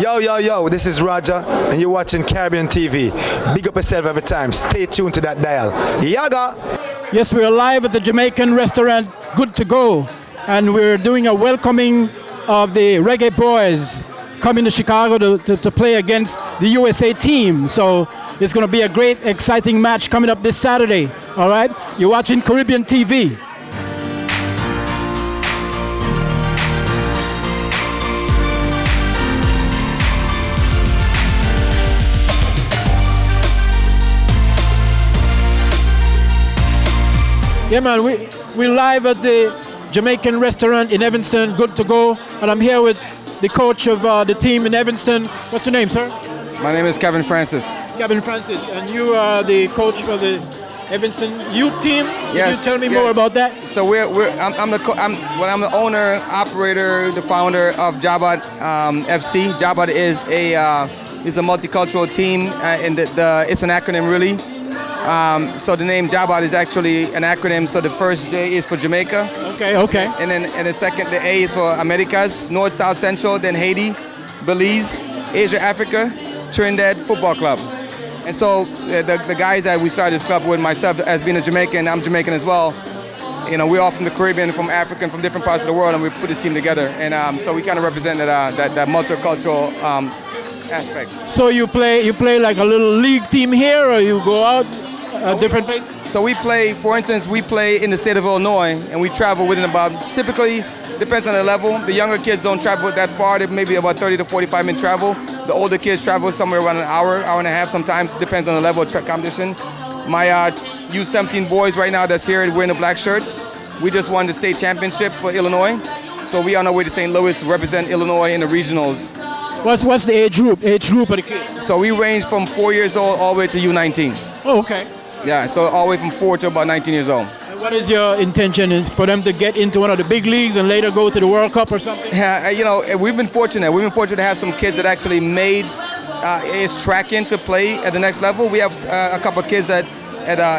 Yo, this is Roger, and you're watching Caribbean TV. Big up yourself every time. Stay tuned to that dial. Yaga! Yes, we're live at the Jamaican restaurant Good to Go, and we're doing a welcoming of the Reggae Boyz coming to Chicago to play against the USA team. So it's going to be a great, exciting match coming up this Saturday. All right? You're watching Caribbean TV. Yeah, man, we're live at the Jamaican restaurant in Evanston, Good to Go, and I'm here with the coach of the team in Evanston. What's your name, sir? My name is Kevin Francis. Kevin Francis, and you are the coach for the Evanston youth team. Can you tell me more about that? So I'm the owner, operator, the founder of Jabot FC. Jabot is a multicultural team, and it's an acronym really. So the name Jabot is actually an acronym. So the first J is for Jamaica. Okay. And the second, the A is for Americas, North, South, Central, then Haiti, Belize, Asia, Africa, Trinidad Football Club. And so the guys that we started this club with, myself as being a Jamaican, I'm Jamaican as well. You know, we're all from the Caribbean, from Africa, and from different parts of the world, and we put this team together. And so we kind of represent that multicultural aspect. So you play like a little league team here, or you go out different places? So we play, for instance, we play in the state of Illinois, and we travel within about, typically, depends on the level. The younger kids don't travel that far. They maybe about 30 to 45 minute travel. The older kids travel somewhere around an hour and a half sometimes. Depends on the level of track competition. My U17 boys right now that's here wearing the black shirts. We just won the state championship for Illinois. So we on our way to St. Louis to represent Illinois in the regionals. What's the age group of the kids? So we range from 4 years old all the way to U19. Oh, okay. Yeah, so all the way from 4 to about 19 years old. And what is your intention for them to get into one of the big leagues and later go to the World Cup or something? Yeah, you know, we've been fortunate. We've been fortunate to have some kids that actually made its track in to play at the next level. We have a couple of kids at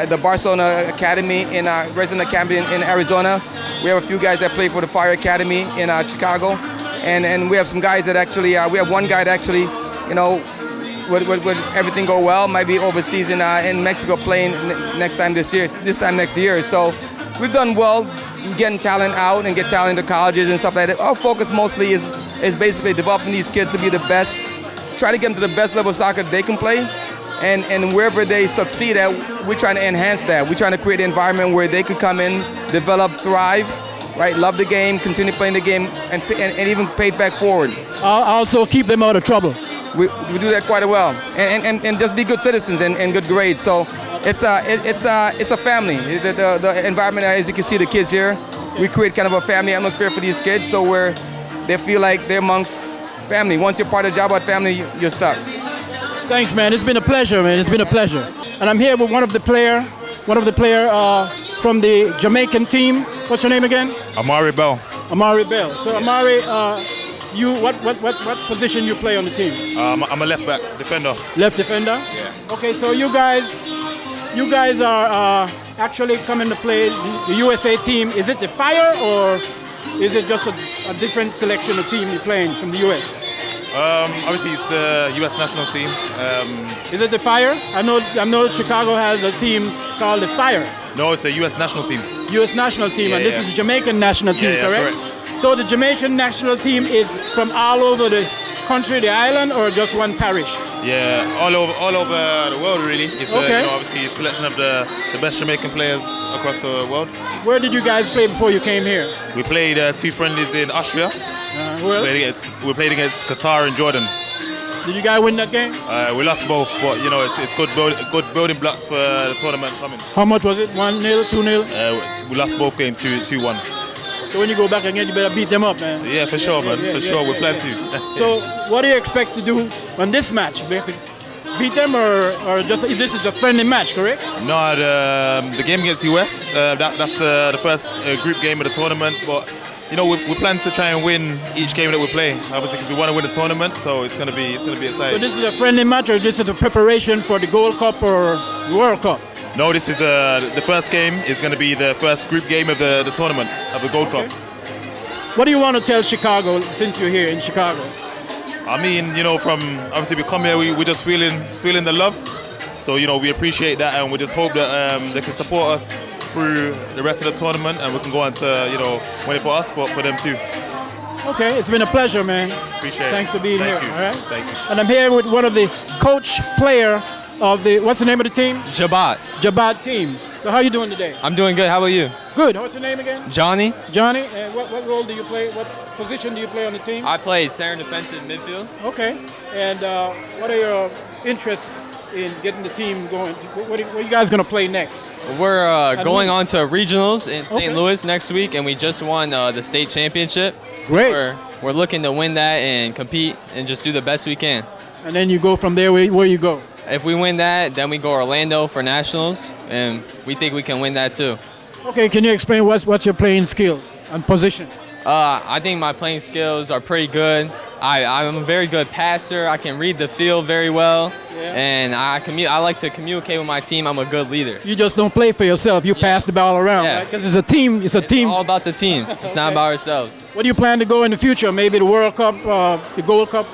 the Barcelona Academy, in Resident Academy in Arizona. We have a few guys that play for the Fire Academy in Chicago. And we have some guys that actually, we have one guy that actually, you know, would everything go well, might be overseas in Mexico playing this time next year. So we've done well getting talent out and get talent to colleges and stuff like that. Our focus mostly is basically developing these kids to be the best, try to get them to the best level of soccer they can play. And wherever they succeed at, we're trying to enhance that. We're trying to create an environment where they could come in, develop, thrive, right? Love the game, continue playing the game, and even pay it back forward. Also keep them out of trouble. We do that quite well, and just be good citizens and good grades. So it's a family. The environment, as you can see, the kids here, we create kind of a family atmosphere for these kids, so where they feel like they're amongst family. Once you're part of the Jabot family, you're stuck. Thanks, man. It's been a pleasure, man. It's been a pleasure. And I'm here with one of the player from the Jamaican team. What's your name again? Amari Bell. Amari Bell. So Amari, you what position you play on the team? I'm a left back defender. Left defender? Yeah. Okay, so you guys are actually coming to play the USA team. Is it the Fire, or is it just a different selection of team you're playing from the US? Obviously it's the US national team. Is it the Fire? I know Chicago has a team called the Fire. No, it's the US national team. US national team, and this is the Jamaican national team, correct? So the Jamaican national team is from all over the country, the island, or just one parish? Yeah, all over the world really. It's obviously a selection of the best Jamaican players across the world. Where did you guys play before you came here? We played 2 friendlies in Austria. We played against Qatar and Jordan. Did you guys win that game? We lost both, but you know it's good building blocks for the tournament coming. How much was it? 1-0, 2-0? We lost both games 2-1. So when you go back again, you better beat them up, man. Yeah, for sure, man. For sure, we plan to. So what do you expect to do on this match? Beat them, or just this is a friendly match, correct? No, the game against US, that's the first group game of the tournament, but you know, we plan to try and win each game that we play. Obviously, because we want to win the tournament, so it's gonna be exciting. So this is a friendly match, or this is a preparation for the Gold Cup or World Cup? No, this is the first game is going to be the first group game of the tournament of the Gold Cup. What do you want to tell Chicago since you're here in Chicago? I mean, you know, from obviously we come here, we're just feeling the love. So, you know, we appreciate that, and we just hope that they can support us through the rest of the tournament, and we can go on to, you know, win it for us, but for them too. Okay, it's been a pleasure, man. Appreciate it. Thanks for being here. Thank you. All right. Thank you. And I'm here with one of the coach player of the, what's the name of the team? Jabat. Jabat team. So how you doing today? I'm doing good. How about you? Good. What's your name again? Johnny. Johnny. And what role do you play? What position do you play on the team? I play center defensive midfield. Okay. And what are your interests in getting the team going? What are you guys going to play next? We're going on to regionals in St. Okay. Louis next week, and we just won the state championship. Great. So we're looking to win that and compete and just do the best we can. And then you go from there. Where you go? If we win that, then we go Orlando for nationals, and we think we can win that too. Okay. Can you explain what's your playing skills and position? I think my playing skills are pretty good. I'm a very good passer. I can read the field very well, and I like to communicate with my team. I'm a good leader. You just don't play for yourself. You pass the ball around, Yeah. right? Because it's a team. It's a team. All about the team. It's not about ourselves. What do you plan to go in the future? Maybe the World Cup, the Gold Cup?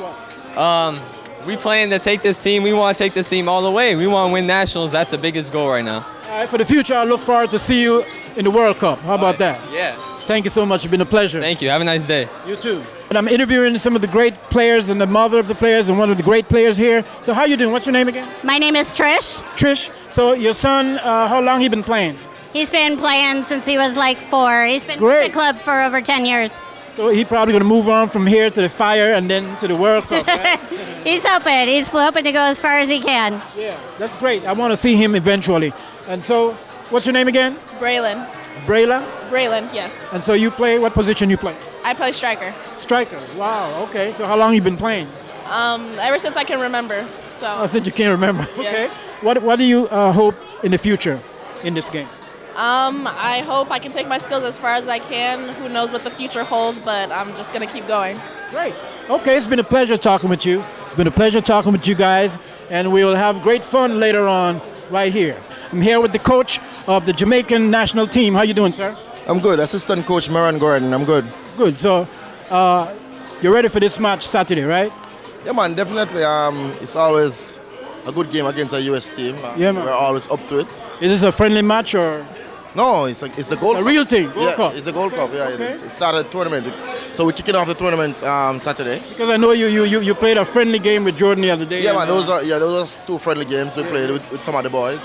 We plan to take this team. We want to take this team all the way. We want to win nationals. That's the biggest goal right now. All right, for the future, I look forward to see you in the World Cup. How about that? Yeah. Thank you so much. It's been a pleasure. Thank you. Have a nice day. You too. And I'm interviewing some of the great players and the mother of the players and one of the great players here. So how you doing? What's your name again? My name is Trish. Trish. So your son, how long he been playing? He's been playing since he was like 4. He's been Great. with the club for over 10 years. So he probably going to move on from here to the Fire and then to the World Cup, right? He's hoping. He's hoping to go as far as he can. Yeah, that's great. I want to see him eventually. And so, what's your name again? Braylon. Brayla? Braylon, yes. And so you play, what position you play? I play striker. Striker. Wow, okay. So how long you been playing? Ever since I can remember. So Oh, since you can't remember. Okay. What do you hope in the future in this game? I hope I can take my skills as far as I can. Who knows what the future holds, but I'm just going to keep going. Great. Okay, it's been a pleasure talking with you. It's been a pleasure talking with you guys, and we will have great fun later on right here. I'm here with the coach of the Jamaican national team. How you doing, sir? I'm good. Assistant coach Maran Gordon. I'm good. Good. So, you're ready for this match Saturday, right? Yeah, man. Definitely. It's always a good game against a US team. Yeah, man. We're always up to it. Is this a friendly match or No, it's the Gold a Cup. real thing? Gold Yeah, Cup. it's the Gold Cup. Yeah, Okay. it started the tournament. So we're kicking off the tournament Saturday. Because I know you played a friendly game with Jordan the other day. Yeah, and, man. Those are 2 friendly games we played with some of the boys.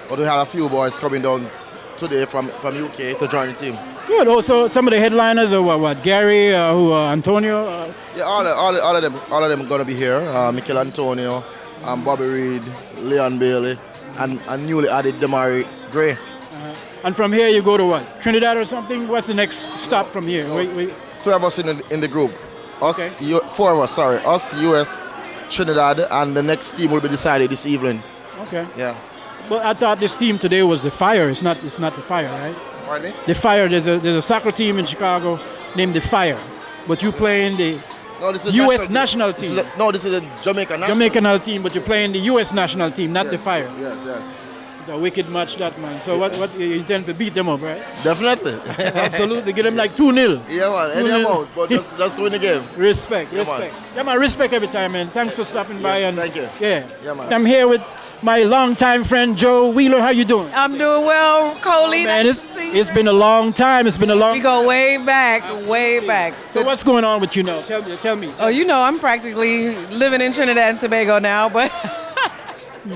But we had a few boys coming down today from UK to join the team. Good. Also, some of the headliners are what Gary, Antonio. Yeah, all of them are gonna be here. Mikel Antonio, Bobby Reed, Leon Bailey, and newly added Damari Gray. And from here you go to what? Trinidad or something? What's the next stop from here? Wait. 3 of us in the group. Us, Okay. 4 of us. Sorry, us, US, Trinidad, and the next team will be decided this evening. Okay. Yeah. But I thought this team today was the Fire. It's not the Fire, right? Pardon me? The Fire. There's a soccer team in Chicago named the Fire, but you playing the No, this is U.S. national team. This is a Jamaican national. Jamaican national team, but you're playing the U.S. national team, not the Fire. Yes. It's a wicked match, that man. So what you intend to beat them up, right? Definitely. Absolutely, get them like 2-0. Yeah, man. Any 2-0. amount, but just win the game. Respect. Yeah, man. Yeah, man, respect every time, man. Thanks for stopping by. Yeah, And thank you. Yeah. Yeah, man. I'm here with my longtime friend Joe Wheeler. How you doing? I'm doing well, Coley. Man, Nice to see you. it's been a long time. It's been a long. We go way back, way back. So what's going on with you now? Tell me. Oh, you know, I'm practically living in Trinidad and Tobago now, but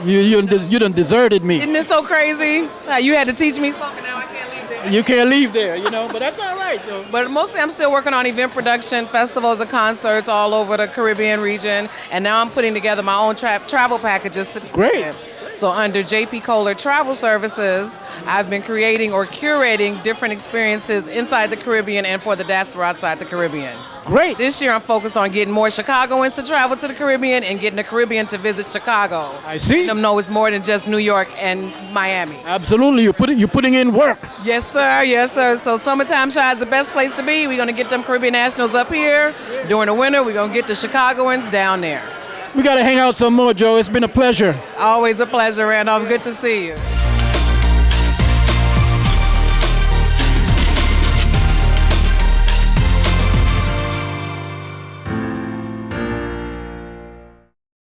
You done deserted me. isn't it so crazy? You had to teach me something, now I can't leave there. You can't leave there, but that's all right though. But mostly I'm still working on event production, festivals and concerts all over the Caribbean region, and now I'm putting together my own travel packages to the Great. events. So under JP Kohler Travel Services, I've been creating or curating different experiences inside the Caribbean and for the diaspora outside the Caribbean. Great. This year I'm focused on getting more Chicagoans to travel to the Caribbean and getting the Caribbean to visit Chicago. I see. Let them know it's more than just New York and Miami. Absolutely. You're putting in work. Yes, sir. Yes, sir. So summertime Shy is the best place to be. We're going to get them Caribbean nationals up here. During the winter, we're going to get the Chicagoans down there. We got to hang out some more, Joe. It's been a pleasure. Always a pleasure, Randolph. Good to see you.